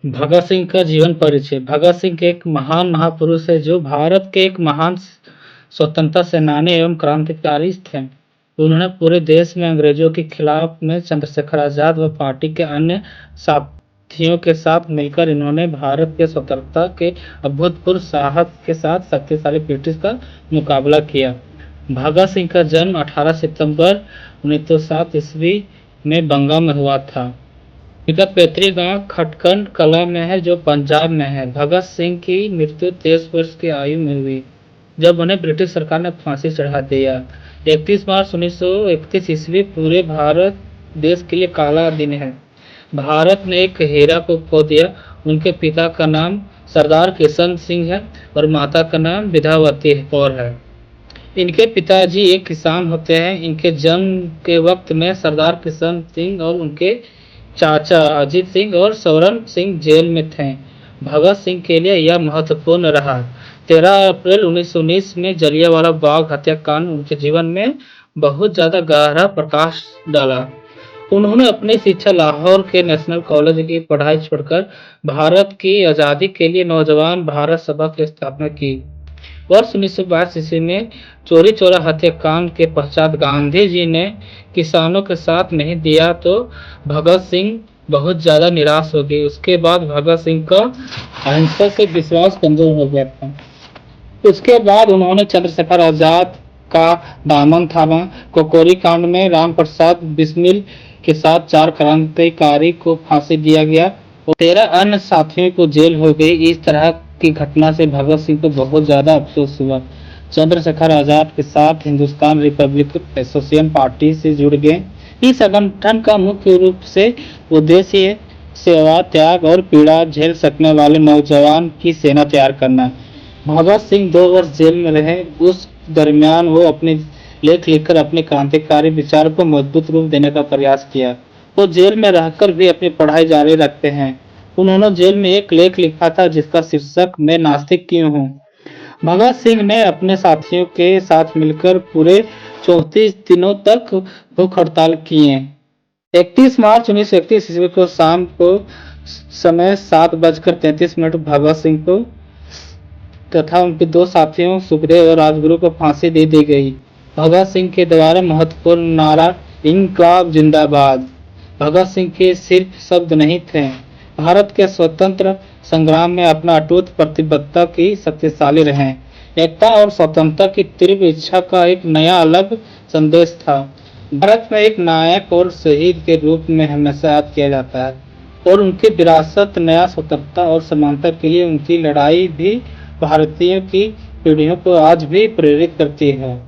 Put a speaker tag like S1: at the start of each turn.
S1: भगत सिंह का जीवन परिचय। भगत सिंह एक महान महापुरुष है जो भारत के एक महान स्वतंत्रता सेनानी एवं क्रांतिकारी थे। उन्होंने पूरे देश में अंग्रेजों के खिलाफ में चंद्रशेखर आजाद व पार्टी के अन्य साथियों के साथ मिलकर इन्होंने भारत के स्वतंत्रता के अभूतपूर्व साहस के साथ शक्तिशाली ब्रिटिश का मुकाबला किया। भगत सिंह का जन्म 18 सितंबर 1907 ईस्वी में बंगा में हुआ था। इनका पैतृक गांव खटकड़ कला में है जो पंजाब में है। भगत सिंह की मृत्यु 23 वर्ष की आयु में हुई जब उन्हें ब्रिटिश सरकार ने फांसी चढ़ा दिया। 31 मार्च 1931 ईस्वी पूरे भारत देश के लिए काला दिन है। भारत ने एक हीरा को खो दिया। उनके पिता का नाम सरदार किशन सिंह है और माता का नाम विद्यावती कौर है। इनके पिताजी एक किसान होते हैं। इनके जन्म के वक्त में सरदार किशन सिंह और उनके चाचा अजीत सिंह और स्वर्ण सिंह जेल में थे। भगत सिंह के लिए यह महत्वपूर्ण रहा। 13 अप्रैल 1919 में जलियांवाला बाग हत्याकांड उनके जीवन में बहुत ज्यादा गहरा प्रकाश डाला। उन्होंने अपनी शिक्षा लाहौर के नेशनल कॉलेज की पढ़ाई छोड़कर भारत की आज़ादी के लिए नौजवान भारत सभा की स्थापना की। वर्ष 1922 ईस्वी में चौरी चौरा हत्याकांड के पश्चात गांधी जी ने किसानों के साथ नहीं दिया तो भगत सिंह बहुत ज्यादा निराश हो गए। उसके बाद भगत सिंह का अहिंसा से विश्वास कमजोर हो गया था। उसके बाद उन्होंने चंद्रशेखर आजाद का दामन थामा। कोकोरी कांड में राम प्रसाद बिस्मिल के साथ 4 क्रांतिकारी को फांसी दिया गया और 13 अन्य साथियों को जेल हो गई। इस तरह की घटना से भगत सिंह को बहुत ज्यादा अफसोस हुआ। चंद्रशेखर आजाद के साथ हिंदुस्तान रिपब्लिक एसोसिएशन पार्टी से जुड़ गए। इस संगठन का मुख्य रूप से उद्देश्य सेवा, त्याग और पीड़ा झेल सकने वाले नौजवान की सेना तैयार करना। भगत सिंह 2 वर्ष जेल में रहे। उस दरमियान वो अपने लेख लिखकर अपने क्रांतिकारी विचार को मजबूत रूप देने का प्रयास किया। वो जेल में रहकर भी अपनी पढ़ाई जारी रखते हैं। उन्होंने जेल में एक लेख लिखा था जिसका शीर्षक मैं नास्तिक क्यों हूँ। भगत सिंह ने अपने साथियों के साथ मिलकर पूरे 34 दिनों तक भूख हड़ताल किए। 31 मार्च 1931 ईस्वी को शाम को समय 7:33 भगत सिंह को तथा उनके 2 साथियों सुखदेव और राजगुरु को फांसी दे दी गई। भगत सिंह के द्वारा महत्वपूर्ण नारा इंकलाब जिंदाबाद। भगत सिंह के सिर्फ शब्द नहीं थे, भारत के स्वतंत्र संग्राम में अपना अटूट प्रतिबद्धता की शक्तिशाली रहे। एकता और स्वतंत्रता की तीव्र इच्छा का एक नया अलग संदेश था। भारत में एक नायक और शहीद के रूप में हमेशा याद किया जाता है और उनकी विरासत नया स्वतंत्रता और समानता के लिए उनकी लड़ाई भी भारतीयों की पीढ़ियों को आज भी प्रेरित करती है।